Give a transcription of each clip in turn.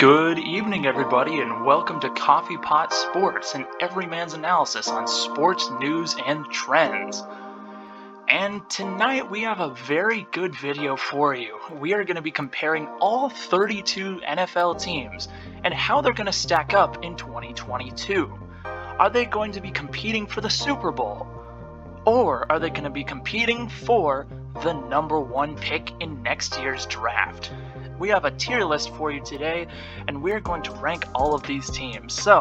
Good evening, everybody, and welcome to Coffeepot Sports, an everyman's analysis on sports news and trends. And tonight we have a very good video for you. We are going to be comparing all 32 NFL teams and how they're going to stack up in 2022. Are they going to be competing for the Super Bowl? Or are they going to be competing for the number one pick in next year's draft? We have a tier list for you today, and we're going to rank all of these teams. So,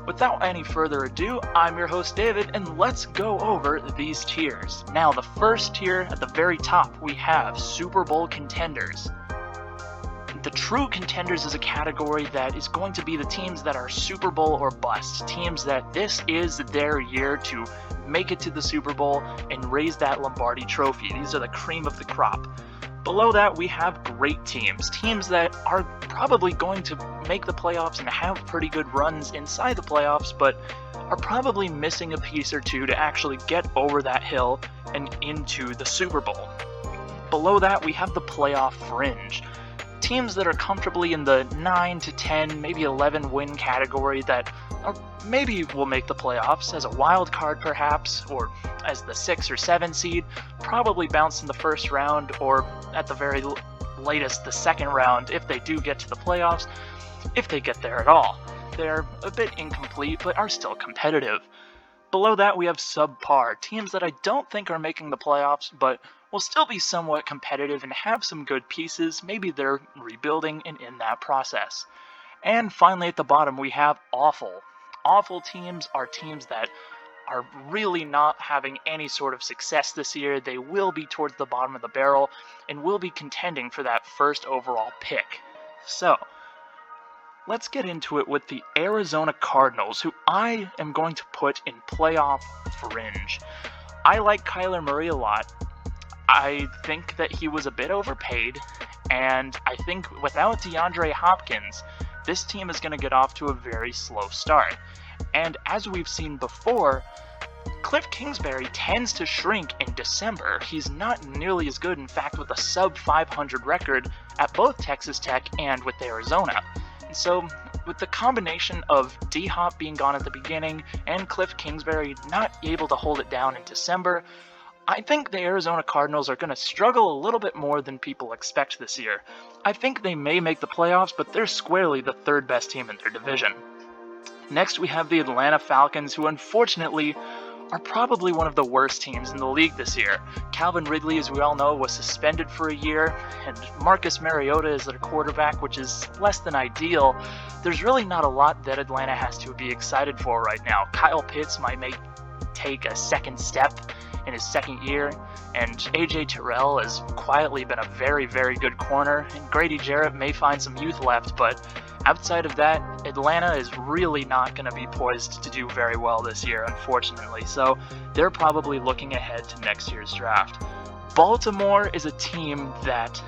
without any further ado, I'm your host David, and let's go over these tiers. Now, the first tier at the very top, we have Super Bowl contenders. The true contenders is a category that is going to be the teams that are Super Bowl or bust. Teams that this is their year to make it to the Super Bowl and raise that Lombardi trophy. These are the cream of the crop. Below that, we have great teams. Teams that are probably going to make the playoffs and have pretty good runs inside the playoffs, but are probably missing a piece or two to actually get over that hill and into the Super Bowl. Below that, we have the playoff fringe. Teams that are comfortably in the 9 to 10, maybe 11 win category that maybe will make the playoffs as a wild card perhaps, or as the 6 or 7 seed, probably bounce in the first round, or at the very latest the second round if they do get to the playoffs, if they get there at all. They're a bit incomplete, but are still competitive. Below that, we have subpar, teams that I don't think are making the playoffs, but will still be somewhat competitive and have some good pieces. Maybe they're rebuilding and in that process. And finally, at the bottom, we have awful. Awful teams are teams that are really not having any sort of success this year. They will be towards the bottom of the barrel and will be contending for that first overall pick. So, let's get into it with the Arizona Cardinals, who I am going to put in playoff fringe. I like Kyler Murray a lot. I think that he was a bit overpaid, and I think without DeAndre Hopkins, this team is going to get off to a very slow start. And as we've seen before, Cliff Kingsbury tends to shrink in December. He's not nearly as good, in fact, with a sub-500 record at both Texas Tech and with Arizona. And so, with the combination of D-Hop being gone at the beginning and Cliff Kingsbury not able to hold it down in December, I think the Arizona Cardinals are going to struggle a little bit more than people expect this year. I think they may make the playoffs, but they're squarely the third best team in their division. Next, we have the Atlanta Falcons, who unfortunately are probably one of the worst teams in the league this year. Calvin Ridley, as we all know, was suspended for a year, and Marcus Mariota is their quarterback, which is less than ideal. There's really not a lot that Atlanta has to be excited for right now. Kyle Pitts might take a second step in his second year, and AJ Terrell has quietly been a very, very good corner, and Grady Jarrett may find some youth left, but outside of that, Atlanta is really not going to be poised to do very well this year, unfortunately, so they're probably looking ahead to next year's draft. Baltimore is a team that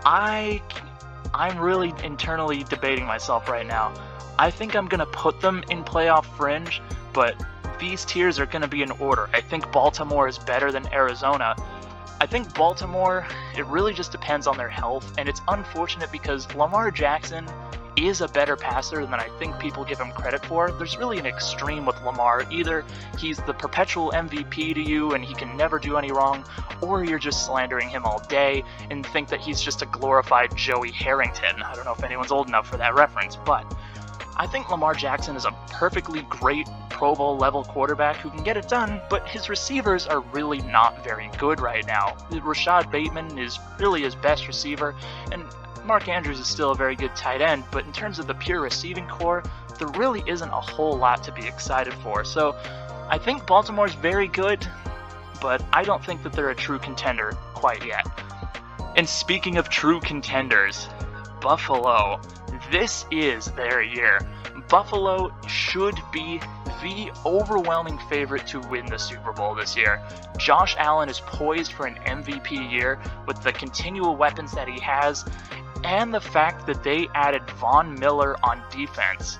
I'm really internally debating myself right now. I think I'm going to put them in playoff fringe, but these tiers are going to be in order. I think Baltimore is better than Arizona. I think Baltimore, it really just depends on their health, and it's unfortunate because Lamar Jackson is a better passer than I think people give him credit for. There's really an extreme with Lamar. Either he's the perpetual MVP to you and he can never do any wrong, or you're just slandering him all day and think that he's just a glorified Joey Harrington. I don't know if anyone's old enough for that reference, but I think Lamar Jackson is a perfectly great Pro Bowl level quarterback who can get it done, but his receivers are really not very good right now. Rashad Bateman is really his best receiver, and Mark Andrews is still a very good tight end, but in terms of the pure receiving core, there really isn't a whole lot to be excited for. So I think Baltimore's very good, but I don't think that they're a true contender quite yet. And speaking of true contenders, Buffalo. This is their year. Buffalo should be the overwhelming favorite to win the Super Bowl this year. Josh Allen is poised for an MVP year with the continual weapons that he has, and the fact that they added Von Miller on defense.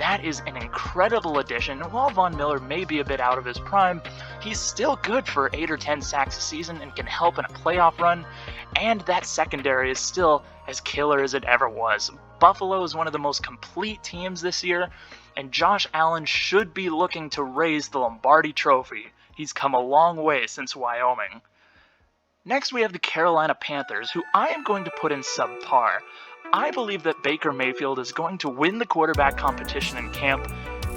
that is an incredible addition. While Von Miller may be a bit out of his prime, he's still good for 8 or 10 sacks a season and can help in a playoff run, and that secondary is still as killer as it ever was. Buffalo is one of the most complete teams this year, and Josh Allen should be looking to raise the Lombardi Trophy. He's come a long way since Wyoming. Next, we have the Carolina Panthers, who I am going to put in subpar. I believe that Baker Mayfield is going to win the quarterback competition in camp,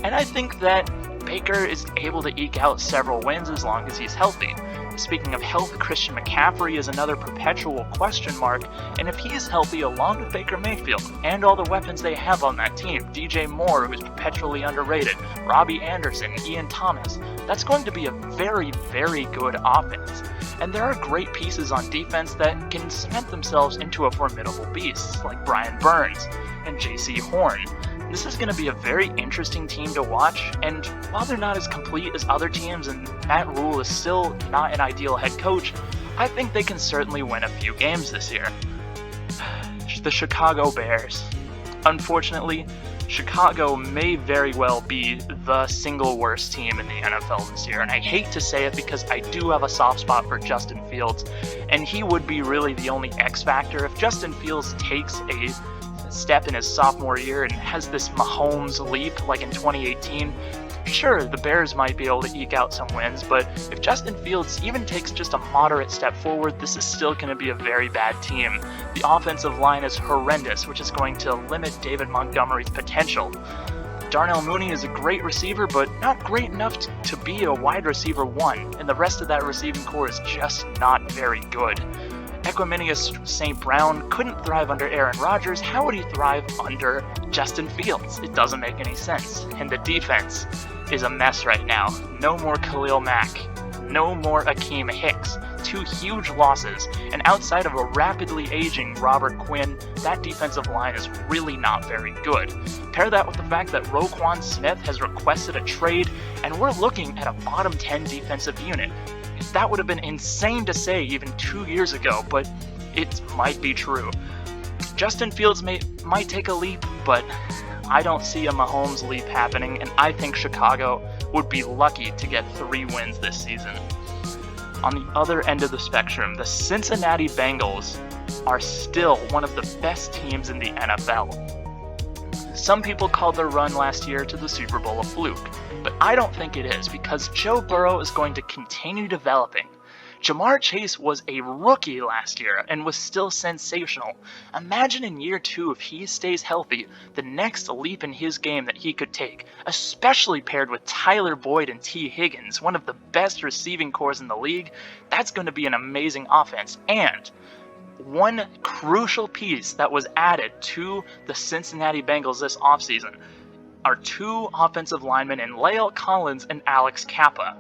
and I think that Baker is able to eke out several wins as long as he's healthy. Speaking of health, Christian McCaffrey is another perpetual question mark, and if he is healthy along with Baker Mayfield and all the weapons they have on that team, DJ Moore, who is perpetually underrated, Robbie Anderson, Ian Thomas, that's going to be a very, very good offense. And there are great pieces on defense that can cement themselves into a formidable beast, like Brian Burns and JC Horn. This is going to be a very interesting team to watch, and while they're not as complete as other teams and Matt Rule is still not an ideal head coach, I think they can certainly win a few games this year. The Chicago Bears. Unfortunately, Chicago may very well be the single worst team in the NFL this year, and I hate to say it because I do have a soft spot for Justin Fields, and he would be really the only X factor. If Justin Fields takes a step in his sophomore year and has this Mahomes leap like in 2018, sure, the Bears might be able to eke out some wins, but if Justin Fields even takes just a moderate step forward, this is still going to be a very bad team. The offensive line is horrendous, which is going to limit David Montgomery's potential. Darnell Mooney is a great receiver, but not great enough to be a wide receiver one, and the rest of that receiving core is just not very good. Equiminius St. Brown couldn't thrive under Aaron Rodgers. How would he thrive under Justin Fields? It doesn't make any sense. And the defense is a mess right now. No more Khalil Mack. No more Akeem Hicks. 2 huge losses. And outside of a rapidly aging Robert Quinn, that defensive line is really not very good. Pair that with the fact that Roquan Smith has requested a trade, and we're looking at a bottom 10 defensive unit. That would have been insane to say even 2 years ago, but it might be true. Justin Fields might take a leap, but I don't see a Mahomes leap happening, and I think Chicago would be lucky to get 3 wins this season. On the other end of the spectrum, the Cincinnati Bengals are still one of the best teams in the NFL. Some people called their run last year to the Super Bowl a fluke, but I don't think it is, because Joe Burrow is going to continue developing. Jamar Chase was a rookie last year and was still sensational. Imagine in year 2, if he stays healthy, the next leap in his game that he could take, especially paired with Tyler Boyd and T. Higgins, one of the best receiving cores in the league. That's going to be an amazing offense. And one crucial piece that was added to the Cincinnati Bengals this offseason are 2 offensive linemen in La'el Collins and Alex Kappa.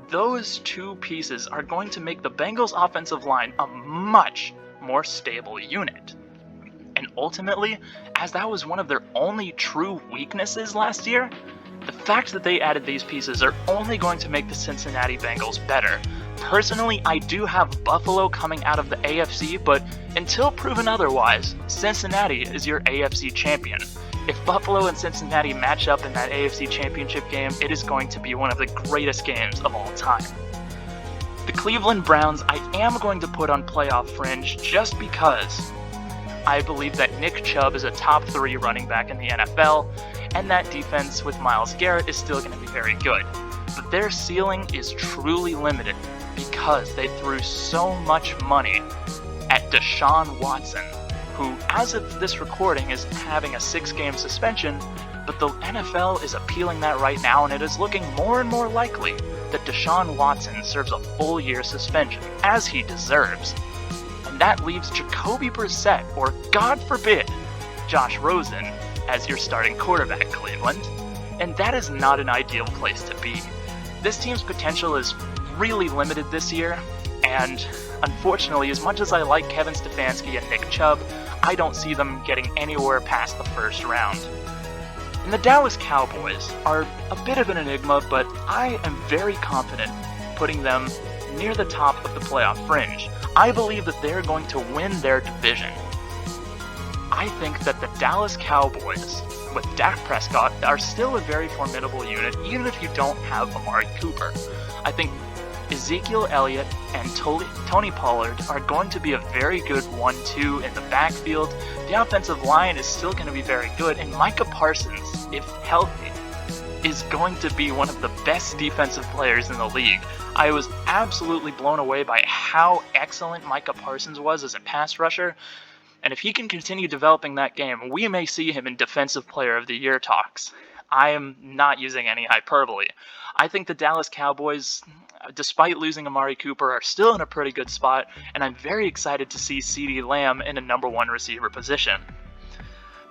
Those 2 pieces are going to make the Bengals offensive line a much more stable unit. And ultimately, as that was one of their only true weaknesses last year, the fact that they added these pieces are only going to make the Cincinnati Bengals better. Personally, I do have Buffalo coming out of the AFC, but until proven otherwise, Cincinnati is your AFC champion. If Buffalo and Cincinnati match up in that AFC championship game, it is going to be one of the greatest games of all time. The Cleveland Browns I am going to put on playoff fringe just because I believe that Nick Chubb is a top 3 running back in the NFL, and that defense with Myles Garrett is still going to be very good. But their ceiling is truly limited because they threw so much money at Deshaun Watson, who, as of this recording, is having a 6-game suspension, but the NFL is appealing that right now, and it is looking more and more likely that Deshaun Watson serves a full year suspension, as he deserves. And that leaves Jacoby Brissett, or God forbid, Josh Rosen, as your starting quarterback, Cleveland. And that is not an ideal place to be. This team's potential is really limited this year, and unfortunately, as much as I like Kevin Stefanski and Nick Chubb, I don't see them getting anywhere past the first round. And the Dallas Cowboys are a bit of an enigma, but I am very confident putting them near the top of the playoff fringe. I believe that they're going to win their division. I think that the Dallas Cowboys with Dak Prescott are still a very formidable unit, even if you don't have Amari Cooper. I think Ezekiel Elliott and Tony Pollard are going to be a very good 1-2 in the backfield. The offensive line is still going to be very good, and Micah Parsons, if healthy, is going to be one of the best defensive players in the league. I was absolutely blown away by how excellent Micah Parsons was as a pass rusher, and if he can continue developing that game, we may see him in Defensive Player of the Year talks. I am not using any hyperbole. I think the Dallas Cowboys, despite losing Amari Cooper, are still in a pretty good spot, and I'm very excited to see CeeDee Lamb in a number 1 receiver position.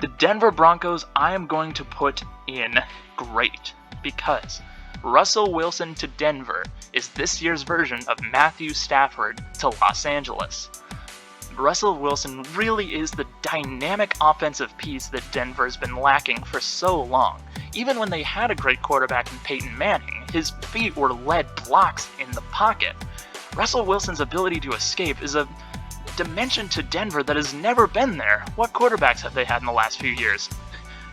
The Denver Broncos I am going to put in great, because Russell Wilson to Denver is this year's version of Matthew Stafford to Los Angeles. Russell Wilson really is the dynamic offensive piece that Denver's been lacking for so long. Even when they had a great quarterback in Peyton Manning, his feet were lead blocks in the pocket. Russell Wilson's ability to escape is a dimension to Denver that has never been there. What quarterbacks have they had in the last few years?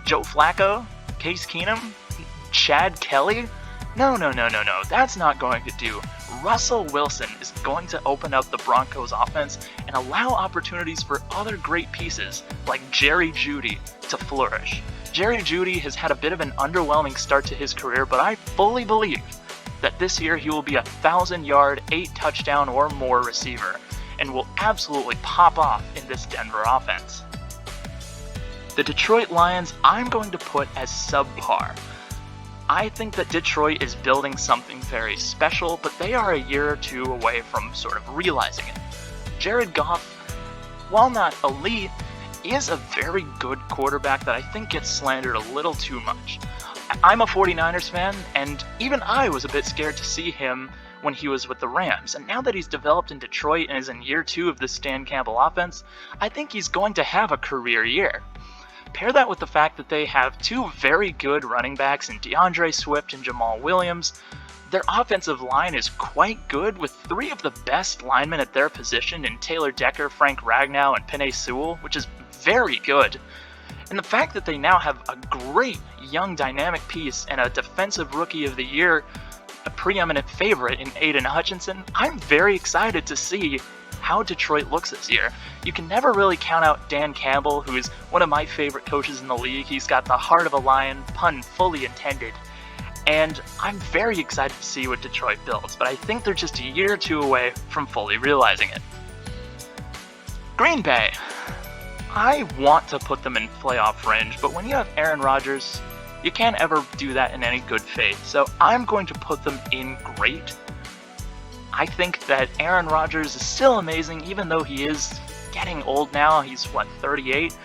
Joe Flacco? Case Keenum? Chad Kelly? No. That's not going to do. Russell Wilson is going to open up the Broncos offense and allow opportunities for other great pieces like Jerry Jeudy to flourish. Jerry Jeudy has had a bit of an underwhelming start to his career, but I fully believe that this year he will be a 1,000-yard, 8-touchdown or more receiver and will absolutely pop off in this Denver offense. The Detroit Lions I'm going to put as subpar. I think that Detroit is building something very special, but they are a year or two away from sort of realizing it. Jared Goff, while not elite, is a very good quarterback that I think gets slandered a little too much. I'm a 49ers fan, and even I was a bit scared to see him when he was with the Rams, and now that he's developed in Detroit and is in year 2 of this Dan Campbell offense, I think he's going to have a career year. Pair that with the fact that they have 2 very good running backs in DeAndre Swift and Jamal Williams. Their offensive line is quite good, with 3 of the best linemen at their position in Taylor Decker, Frank Ragnow, and Penei Sewell, which is very good. And the fact that they now have a great young dynamic piece and a Defensive Rookie of the Year, a preeminent favorite in Aiden Hutchinson, I'm very excited to see how Detroit looks this year. You can never really count out Dan Campbell, who is one of my favorite coaches in the league. He's got the heart of a lion, pun fully intended. And I'm very excited to see what Detroit builds, but I think they're just a year or 2 away from fully realizing it. Green Bay. I want to put them in playoff range, but when you have Aaron Rodgers, you can't ever do that in any good faith. So I'm going to put them in great. I think that Aaron Rodgers is still amazing, even though he is getting old now. He's, 38?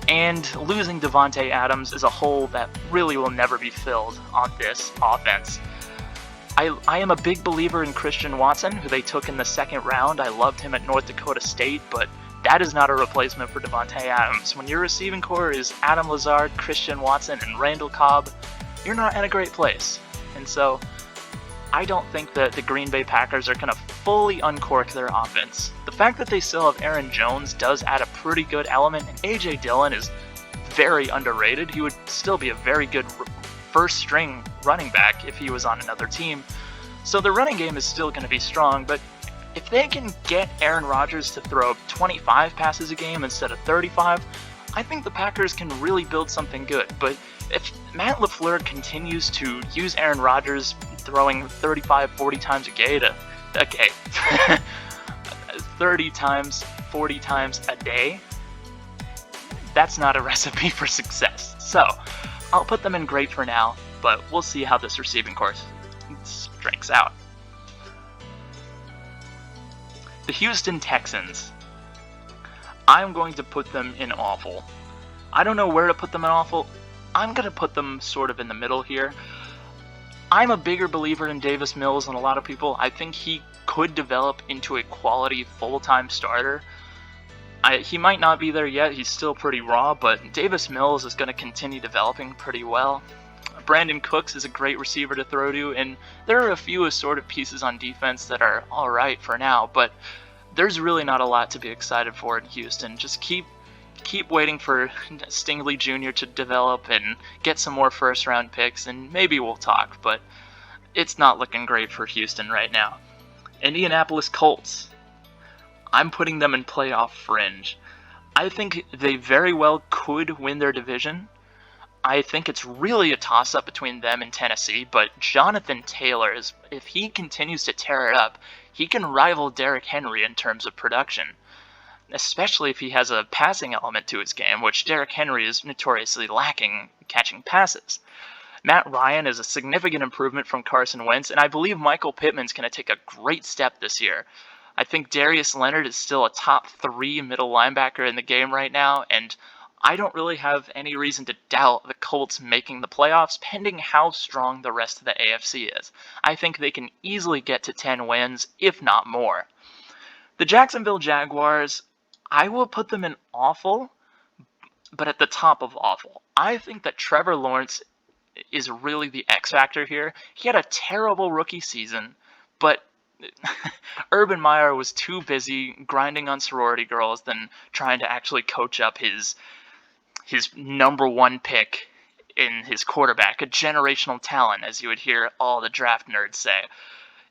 And losing Devontae Adams is a hole that really will never be filled on this offense. I am a big believer in Christian Watson, who they took in the 2nd round. I loved him at North Dakota State, but that is not a replacement for Devontae Adams. When your receiving core is Adam Lazard, Christian Watson, and Randall Cobb, you're not in a great place. And so I don't think that the Green Bay Packers are going to fully uncork their offense. The fact that they still have Aaron Jones does add a pretty good element, and A.J. Dillon is very underrated. He would still be a very good first-string running back if he was on another team. So the running game is still going to be strong, but if they can get Aaron Rodgers to throw 25 passes a game instead of 35, I think the Packers can really build something good. But if Matt LaFleur continues to use Aaron Rodgers throwing 35, 40 times a day 30 times, 40 times a day, that's not a recipe for success. So I'll put them in great for now, but we'll see how this receiving course strikes out. The Houston Texans. I'm going to put them in awful. I don't know where to put them in awful. I'm going to put them sort of in the middle here. I'm a bigger believer in Davis Mills than a lot of people. I think he could develop into a quality full-time starter. He might not be there yet. He's still pretty raw, but Davis Mills is going to continue developing pretty well. Brandon Cooks is a great receiver to throw to, and there are a few assorted pieces on defense that are alright for now, but there's really not a lot to be excited for in Houston. Just keep keep waiting for Stingley Jr. to develop and get some more first-round picks, and maybe we'll talk, but it's not looking great for Houston right now. Indianapolis Colts. I'm putting them in playoff fringe. I think they very well could win their division. I think it's really a toss-up between them and Tennessee, but Jonathan Taylor, if he continues to tear it up, he can rival Derrick Henry in terms of production, especially if he has a passing element to his game, which Derrick Henry is notoriously lacking catching passes. Matt Ryan is a significant improvement from Carson Wentz, and I believe Michael Pittman's going to take a great step this year. I think Darius Leonard is still a top 3 middle linebacker in the game right now, and I don't really have any reason to doubt the Colts making the playoffs, pending how strong the rest of the AFC is. I think they can easily get to 10 wins, if not more. The Jacksonville Jaguars, I will put them in awful, but at the top of awful. I think that Trevor Lawrence is really the X factor here. He had a terrible rookie season, but Urban Meyer was too busy grinding on sorority girls than trying to actually coach up his number one pick in his quarterback, a generational talent, as you would hear all the draft nerds say.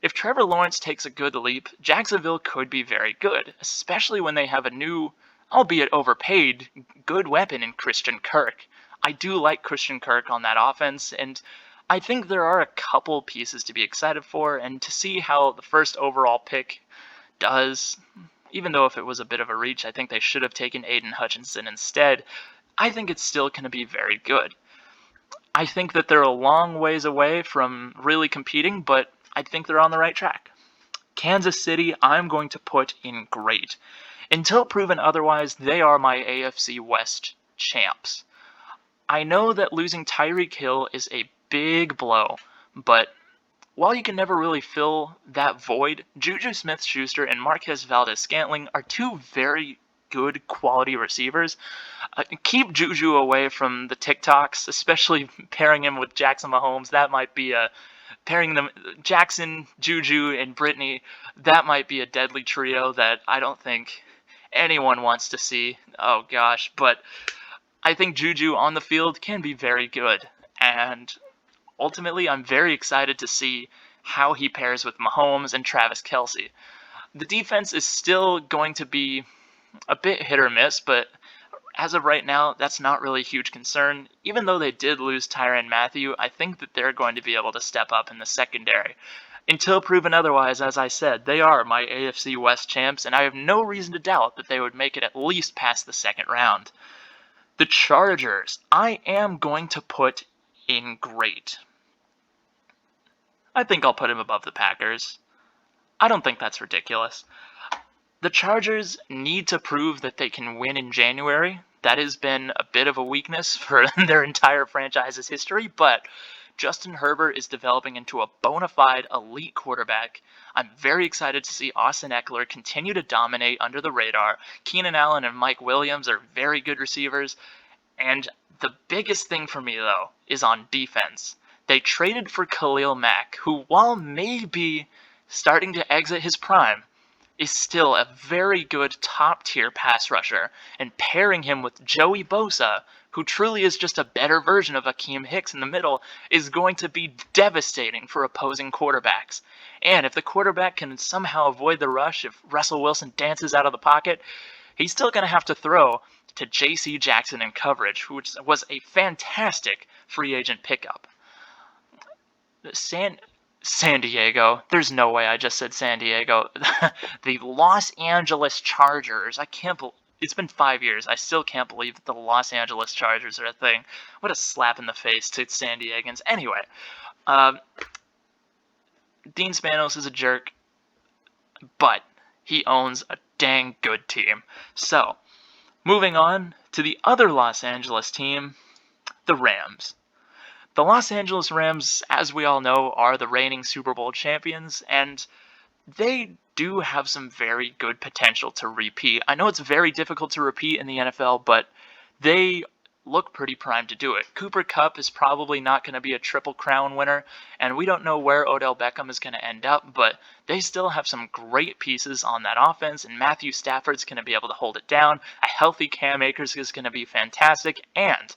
If Trevor Lawrence takes a good leap, Jacksonville could be very good, especially when they have a new, albeit overpaid, good weapon in Christian Kirk. I do like Christian Kirk on that offense, and I think there are a couple pieces to be excited for, and to see how the first overall pick does, even though if it was a bit of a reach, I think they should have taken Aiden Hutchinson instead. I think it's still going to be very good. I think that they're a long ways away from really competing, but I think they're on the right track. Kansas City, I'm going to put in great. Until proven otherwise, they are my AFC West champs. I know that losing Tyreek Hill is a big blow, but while you can never really fill that void, Juju Smith-Schuster and Marquez Valdes-Scantling are two very good quality receivers. Keep Juju away from the TikToks, especially pairing him with Jackson Mahomes. That might be pairing them, Jackson, Juju, and Brittany, that might be a deadly trio that I don't think anyone wants to see. Oh gosh, but I think Juju on the field can be very good, and ultimately I'm very excited to see how he pairs with Mahomes and Travis Kelce. The defense is still going to be a bit hit or miss, but as of right now, that's not really a huge concern. Even though they did lose Tyrann Mathieu, I think that they're going to be able to step up in the secondary. Until proven otherwise, as I said, they are my AFC West champs, and I have no reason to doubt that they would make it at least past the second round. The Chargers, I am going to put in great. I think I'll put him above the Packers. I don't think that's ridiculous. The Chargers need to prove that they can win in January. That has been a bit of a weakness for their entire franchise's history, but Justin Herbert is developing into a bona fide elite quarterback. I'm very excited to see Austin Eckler continue to dominate under the radar. Keenan Allen and Mike Williams are very good receivers. And the biggest thing for me, though, is on defense. They traded for Khalil Mack, who, while maybe starting to exit his prime, is still a very good top-tier pass rusher, and pairing him with Joey Bosa, who truly is just a better version of Akeem Hicks in the middle, is going to be devastating for opposing quarterbacks. And if the quarterback can somehow avoid the rush, if Russell Wilson dances out of the pocket, he's still going to have to throw to J.C. Jackson in coverage, which was a fantastic free agent pickup. San Diego. There's no way I just said San Diego. The Los Angeles Chargers. I can't believe it's been 5 years. I still can't believe that the Los Angeles Chargers are a thing. What a slap in the face to San Diegans. Anyway, Dean Spanos is a jerk, but he owns a dang good team. So, moving on to the other Los Angeles team, the Rams. The Los Angeles Rams, as we all know, are the reigning Super Bowl champions, and they do have some very good potential to repeat. I know it's very difficult to repeat in the NFL, but they look pretty primed to do it. Cooper Kupp is probably not going to be a Triple Crown winner, and we don't know where Odell Beckham is going to end up, but they still have some great pieces on that offense, and Matthew Stafford's going to be able to hold it down. A healthy Cam Akers is going to be fantastic, and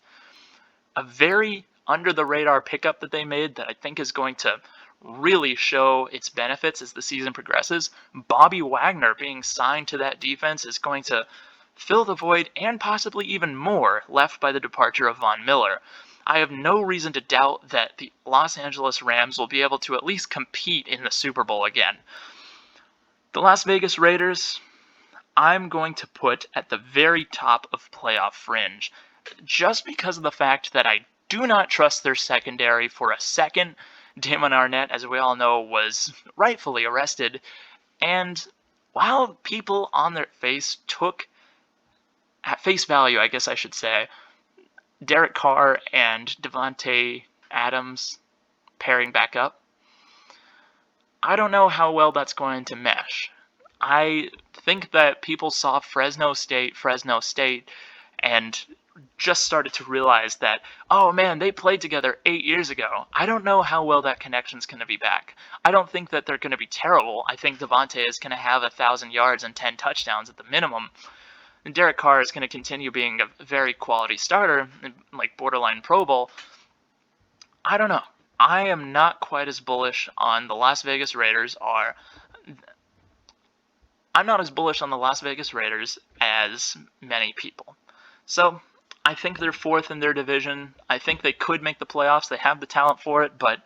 a very under-the-radar pickup that they made that I think is going to really show its benefits as the season progresses. Bobby Wagner being signed to that defense is going to fill the void and possibly even more left by the departure of Von Miller. I have no reason to doubt that the Los Angeles Rams will be able to at least compete in the Super Bowl again. The Las Vegas Raiders, I'm going to put at the very top of playoff fringe, just because of the fact that I do not trust their secondary for a second. Damon Arnett, as we all know, was rightfully arrested, and while people on their face took, at face value, I guess I should say, Derek Carr and Devontae Adams pairing back up, I don't know how well that's going to mesh. I think that people saw Fresno State, and just started to realize that, oh man, they played together 8 years ago. I don't know how well that connection's going to be back. I don't think that they're going to be terrible. I think Devontae is going to have 1,000 yards and 10 touchdowns at the minimum. And Derek Carr is going to continue being a very quality starter, like borderline Pro Bowl. I don't know. I am not quite as bullish on the Las Vegas Raiders I'm not as bullish on the Las Vegas Raiders as many people. So, I think they're fourth in their division. I think they could make the playoffs. They have the talent for it, but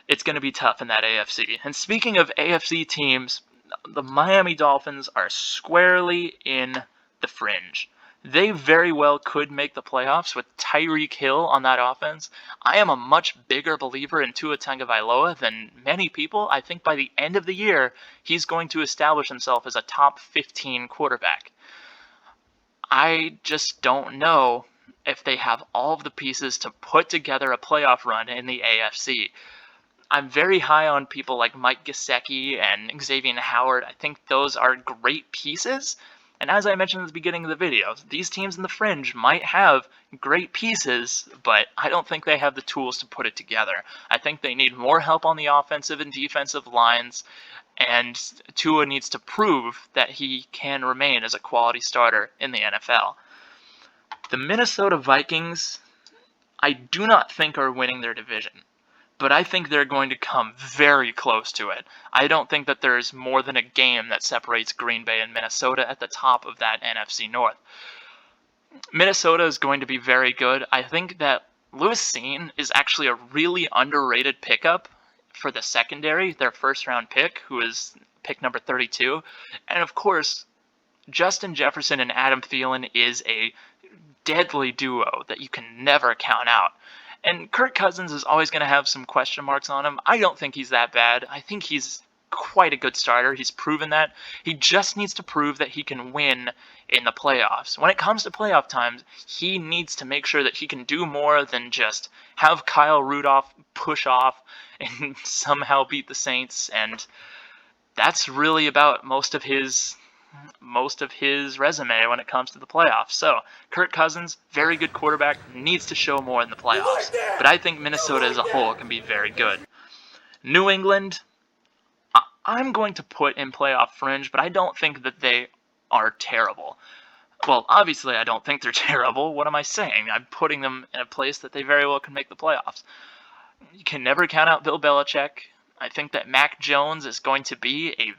it's going to be tough in that AFC. And speaking of AFC teams, the Miami Dolphins are squarely in the fringe. They very well could make the playoffs with Tyreek Hill on that offense. I am a much bigger believer in Tua Tagovailoa than many people. I think by the end of the year, he's going to establish himself as a top 15 quarterback. I just don't know if they have all of the pieces to put together a playoff run in the AFC. I'm very high on people like Mike Gesicki and Xavier Howard. I think those are great pieces. And as I mentioned at the beginning of the video, these teams in the fringe might have great pieces, but I don't think they have the tools to put it together. I think they need more help on the offensive and defensive lines, and Tua needs to prove that he can remain as a quality starter in the NFL. The Minnesota Vikings, I do not think are winning their division, but I think they're going to come very close to it. I don't think that there's more than a game that separates Green Bay and Minnesota at the top of that NFC North. Minnesota is going to be very good. I think that Lewis Cine is actually a really underrated pickup for the secondary, their first-round pick, who is pick number 32. And of course, Justin Jefferson and Adam Thielen is a deadly duo that you can never count out. And Kirk Cousins is always going to have some question marks on him. I don't think he's that bad. I think he's quite a good starter. He's proven that. He just needs to prove that he can win in the playoffs. When it comes to playoff times, he needs to make sure that he can do more than just have Kyle Rudolph push off and somehow beat the Saints. And that's really about most of his resume when it comes to the playoffs. So, Kirk Cousins, very good quarterback, needs to show more in the playoffs. But I think Minnesota as a whole can be very good. New England, I'm going to put in playoff fringe, but I don't think that they are terrible. Well, obviously I don't think they're terrible. What am I saying? I'm putting them in a place that they very well can make the playoffs. You can never count out Bill Belichick. I think that Mac Jones is going to be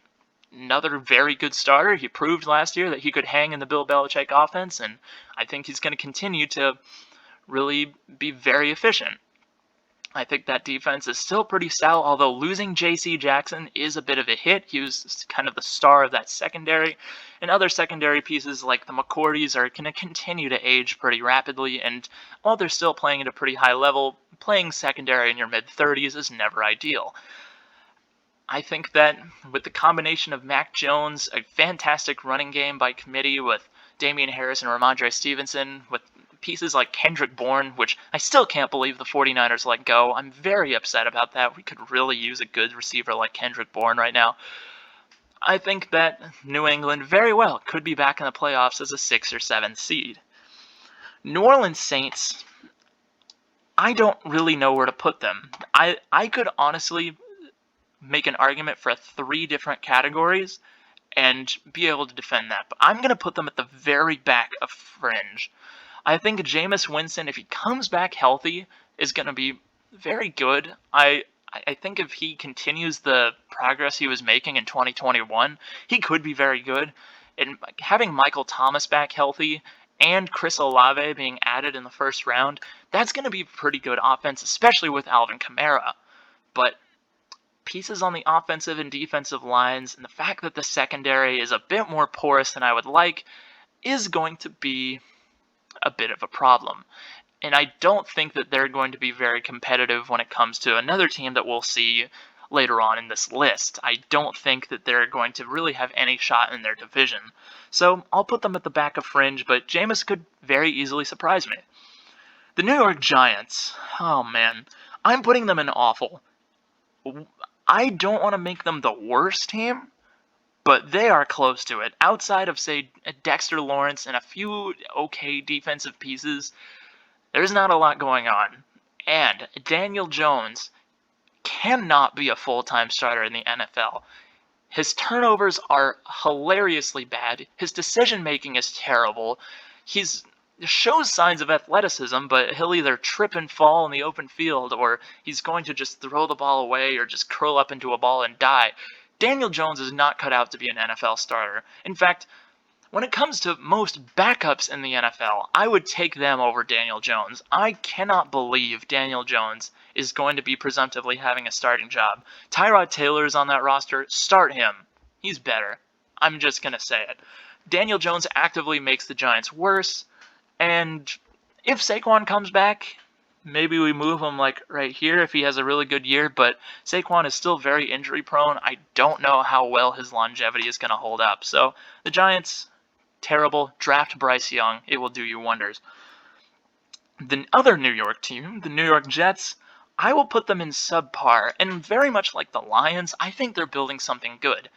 another very good starter. He proved last year that he could hang in the Bill Belichick offense, and I think he's going to continue to really be very efficient. I think that defense is still pretty stout, although losing J.C. Jackson is a bit of a hit. He was kind of the star of that secondary, and other secondary pieces like the McCourties are going to continue to age pretty rapidly, and while they're still playing at a pretty high level, playing secondary in your mid-30s is never ideal. I think that with the combination of Mac Jones, a fantastic running game by committee with Damian Harris and Ramondre Stevenson, with pieces like Kendrick Bourne, which I still can't believe the 49ers let go. I'm very upset about that. We could really use a good receiver like Kendrick Bourne right now. I think that New England very well could be back in the playoffs as a 6 or 7 seed. New Orleans Saints, I don't really know where to put them. I could honestly make an argument for 3 different categories and be able to defend that, but I'm going to put them at the very back of fringe. I think Jameis Winston, if he comes back healthy, is going to be very good. I think if he continues the progress he was making in 2021, he could be very good. And having Michael Thomas back healthy and Chris Olave being added in the first round, that's going to be pretty good offense, especially with Alvin Kamara. But pieces on the offensive and defensive lines, and the fact that the secondary is a bit more porous than I would like, is going to be a bit of a problem. And I don't think that they're going to be very competitive when it comes to another team that we'll see later on in this list. I don't think that they're going to really have any shot in their division. So I'll put them at the back of fringe, but Jameis could very easily surprise me. The New York Giants. Oh man. I'm putting them in awful. I don't want to make them the worst team, but they are close to it. Outside of, say, Dexter Lawrence and a few okay defensive pieces, there's not a lot going on. And Daniel Jones cannot be a full-time starter in the NFL. His turnovers are hilariously bad. His decision-making is terrible. He shows signs of athleticism, but he'll either trip and fall in the open field, or he's going to just throw the ball away or just curl up into a ball and die. Daniel Jones is not cut out to be an NFL starter. In fact, when it comes to most backups in the NFL, I would take them over Daniel Jones. I cannot believe Daniel Jones is going to be presumptively having a starting job. Tyrod Taylor is on that roster. Start him. He's better. I'm just going to say it. Daniel Jones actively makes the Giants worse, and if Saquon comes back, maybe we move him like right here if he has a really good year, but Saquon is still very injury prone. I don't know how well his longevity is going to hold up. So the Giants, terrible. Draft Bryce Young. It will do you wonders. The other New York team, the New York Jets, I will put them in subpar, and very much like the Lions, I think they're building something good.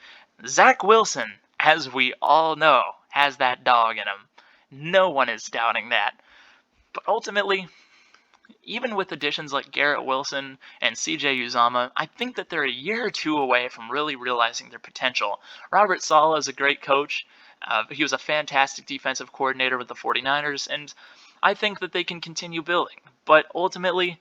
Zach Wilson, as we all know, has that dog in him. No one is doubting that. But ultimately, even with additions like Garrett Wilson and CJ Uzomah, I think that they're a year or two away from really realizing their potential. Robert Saleh is a great coach. He was a fantastic defensive coordinator with the 49ers, and I think that they can continue building. But ultimately,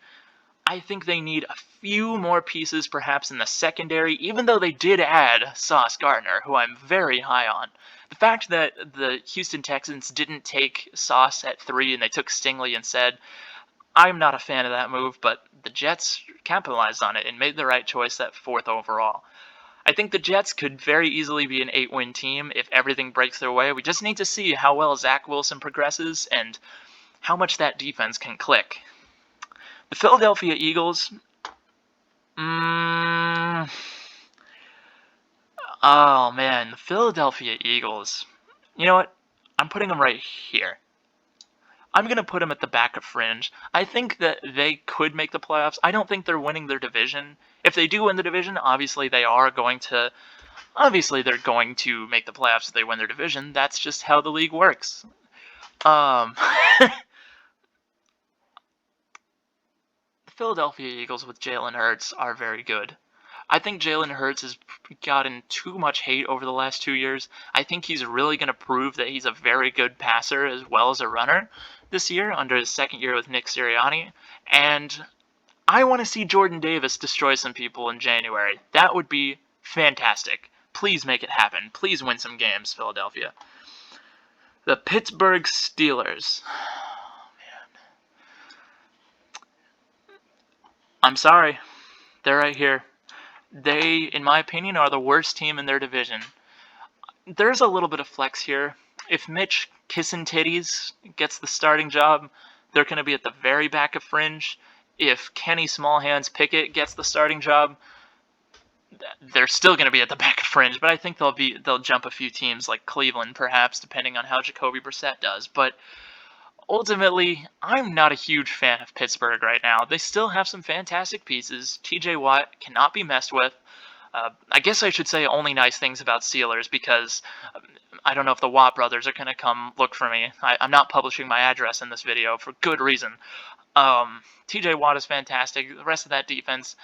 I think they need a few more pieces perhaps in the secondary, even though they did add Sauce Gardner, who I'm very high on. The fact that the Houston Texans didn't take Sauce at 3 and they took Stingley instead, I'm not a fan of that move, but the Jets capitalized on it and made the right choice at 4th overall. I think the Jets could very easily be an 8-win team if everything breaks their way. We just need to see how well Zach Wilson progresses and how much that defense can click. The Philadelphia Eagles, oh man, the Philadelphia Eagles. You know what? I'm putting them right here. I'm going to put them at the back of fringe. I think that they could make the playoffs. I don't think they're winning their division. If they do win the division, obviously they're going to make the playoffs if they win their division. That's just how the league works. The Philadelphia Eagles with Jalen Hurts are very good. I think Jalen Hurts has gotten too much hate over the last 2 years. I think he's really going to prove that he's a very good passer as well as a runner this year under his second year with Nick Sirianni. And I want to see Jordan Davis destroy some people in January. That would be fantastic. Please make it happen. Please win some games, Philadelphia. The Pittsburgh Steelers. Oh, man. I'm sorry. They're right here. They, in my opinion, are the worst team in their division. There's a little bit of flex here. If Mitch Kissintitties gets the starting job, they're going to be at the very back of fringe. If Kenny Smallhands Pickett gets the starting job, they're still going to be at the back of fringe. But I think they'll jump a few teams like Cleveland, perhaps, depending on how Jacoby Brissett does. But ultimately, I'm not a huge fan of Pittsburgh right now. They still have some fantastic pieces. TJ Watt cannot be messed with. I guess I should say only nice things about Steelers because I don't know if the Watt brothers are going to come look for me. I'm not publishing my address in this video for good reason. TJ Watt is fantastic. The rest of that defense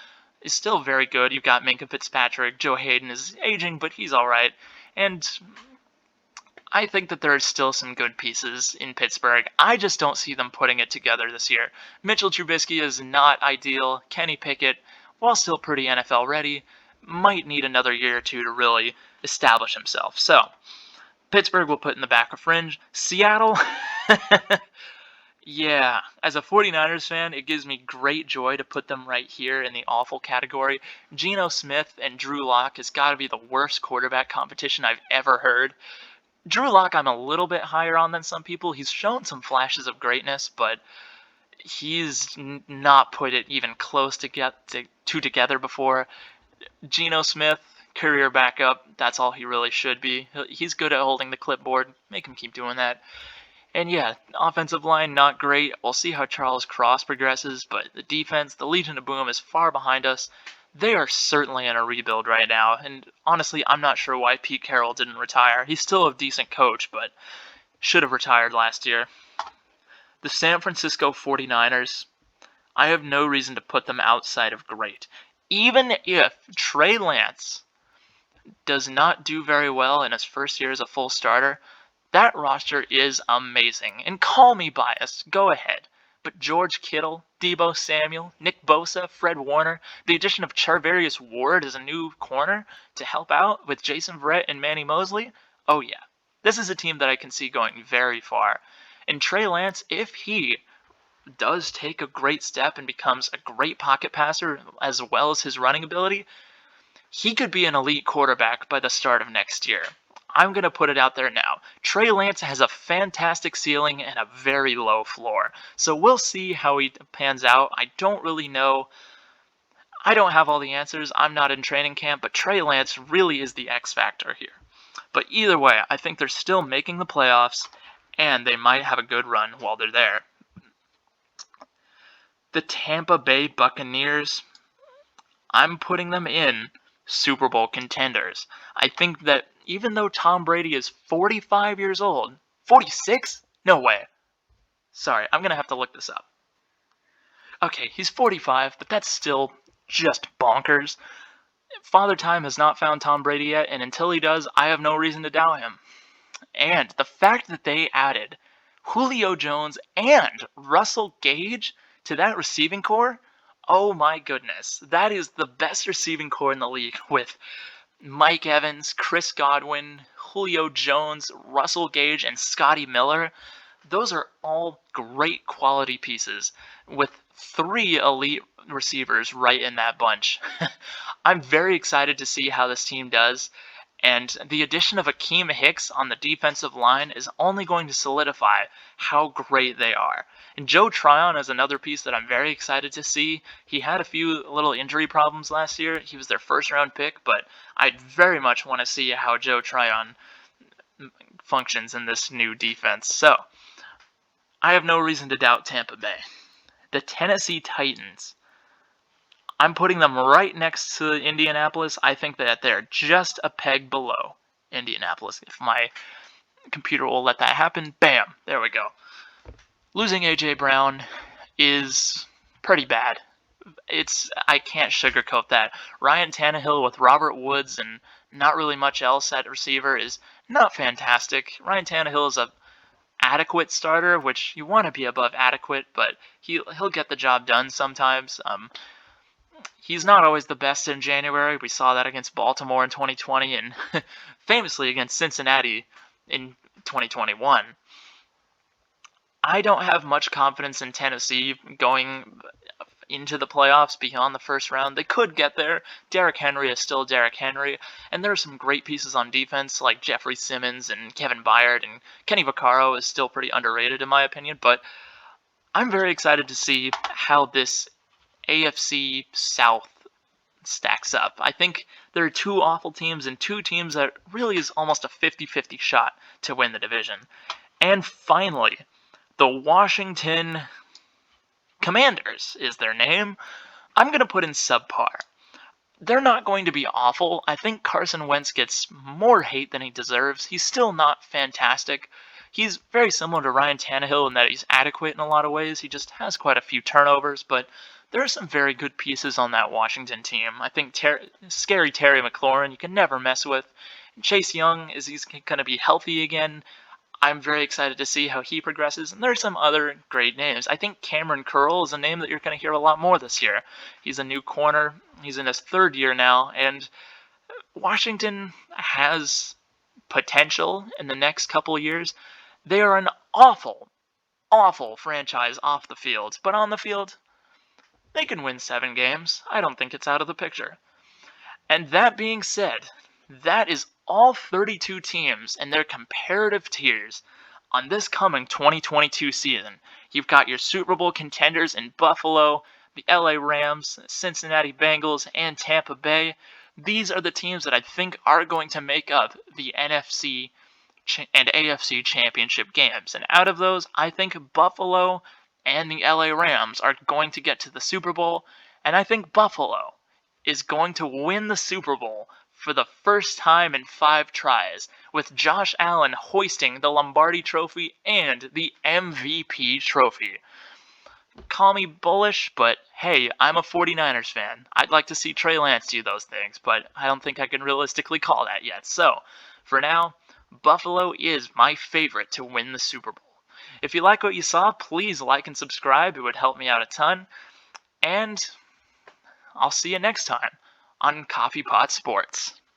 is still very good. You've got Minkah Fitzpatrick. Joe Hayden is aging, but he's all right. And I think that there are still some good pieces in Pittsburgh. I just don't see them putting it together this year. Mitchell Trubisky is not ideal. Kenny Pickett, while still pretty NFL ready, might need another year or two to really establish himself. So, Pittsburgh will put in the back of fringe. Seattle, yeah, as a 49ers fan, it gives me great joy to put them right here in the awful category. Geno Smith and Drew Lock has got to be the worst quarterback competition I've ever heard. Drew Lock I'm a little bit higher on than some people. He's shown some flashes of greatness, but he's not put it even close to together before. Geno Smith, career backup, that's all he really should be. He's good at holding the clipboard. Make him keep doing that. And yeah, offensive line, not great. We'll see how Charles Cross progresses, but the defense, the Legion of Boom, is far behind us. They are certainly in a rebuild right now, and honestly, I'm not sure why Pete Carroll didn't retire. He's still a decent coach, but should have retired last year. The San Francisco 49ers, I have no reason to put them outside of great. Even if Trey Lance does not do very well in his first year as a full starter, that roster is amazing. And call me biased, go ahead. But George Kittle, Deebo Samuel, Nick Bosa, Fred Warner, the addition of Charvarius Ward as a new corner to help out with Jason Verrett and Manny Mosley, oh yeah. This is a team that I can see going very far. And Trey Lance, if he does take a great step and becomes a great pocket passer as well as his running ability, he could be an elite quarterback by the start of next year. I'm going to put it out there now. Trey Lance has a fantastic ceiling and a very low floor. So we'll see how he pans out. I don't really know. I don't have all the answers. I'm not in training camp, but Trey Lance really is the X factor here. But either way, I think they're still making the playoffs, and they might have a good run while they're there. The Tampa Bay Buccaneers, I'm putting them in Super Bowl contenders. I think that even though Tom Brady is 45 years old, 46? No way. Sorry, I'm going to have to look this up. Okay, he's 45, but that's still just bonkers. Father Time has not found Tom Brady yet, and until he does, I have no reason to doubt him. And the fact that they added Julio Jones and Russell Gage to that receiving core, oh my goodness. That is the best receiving core in the league with Mike Evans, Chris Godwin, Julio Jones, Russell Gage, and Scotty Miller. Those are all great quality pieces with 3 elite receivers right in that bunch. I'm very excited to see how this team does, and the addition of Akeem Hicks on the defensive line is only going to solidify how great they are. And Joe Tryon is another piece that I'm very excited to see. He had a few little injury problems last year. He was their first round pick, but I very much want to see how Joe Tryon functions in this new defense. So, I have no reason to doubt Tampa Bay. The Tennessee Titans, I'm putting them right next to Indianapolis. I think that they're just a peg below Indianapolis. If my computer will let that happen, bam, there we go. Losing A.J. Brown is pretty bad. I can't sugarcoat that. Ryan Tannehill with Robert Woods and not really much else at receiver is not fantastic. Ryan Tannehill is a adequate starter, which you want to be above adequate, but he'll get the job done sometimes. He's not always the best in January. We saw that against Baltimore in 2020 and famously against Cincinnati in 2021. I don't have much confidence in Tennessee going into the playoffs beyond the first round. They could get there. Derrick Henry is still Derrick Henry, and there are some great pieces on defense like Jeffrey Simmons and Kevin Byard, and Kenny Vaccaro is still pretty underrated in my opinion, but I'm very excited to see how this AFC South stacks up. I think there are 2 awful teams and 2 teams that really is almost a 50-50 shot to win the division. And finally, the Washington Commanders is their name. I'm going to put in subpar. they're not going to be awful. I think Carson Wentz gets more hate than he deserves. He's still not fantastic. He's very similar to Ryan Tannehill in that he's adequate in a lot of ways. He just has quite a few turnovers, but there are some very good pieces on that Washington team. I think scary Terry McLaurin you can never mess with. Chase Young, is he's going to be healthy again? I'm very excited to see how he progresses. And there are some other great names. I think Cameron Curl is a name that you're going to hear a lot more this year. He's a new corner. He's in his third year now, and Washington has potential in the next couple of years. They are an awful, awful franchise off the field, but on the field, they can win 7 games. I don't think it's out of the picture. And that being said, that is all 32 teams and their comparative tiers on this coming 2022 season. You've got your Super Bowl contenders in Buffalo, the LA Rams, Cincinnati Bengals, and Tampa Bay. These are the teams that I think are going to make up the NFC and AFC championship games. And out of those, I think Buffalo and the LA Rams are going to get to the Super Bowl, and I think Buffalo is going to win the Super Bowl for the first time in 5 tries, with Josh Allen hoisting the Lombardi Trophy and the MVP trophy. Call me bullish, but hey, I'm a 49ers fan. I'd like to see Trey Lance do those things, but I don't think I can realistically call that yet. So, for now, Buffalo is my favorite to win the Super Bowl. If you like what you saw, please like and subscribe. It would help me out a ton. And I'll see you next time on Coffeepot Sports.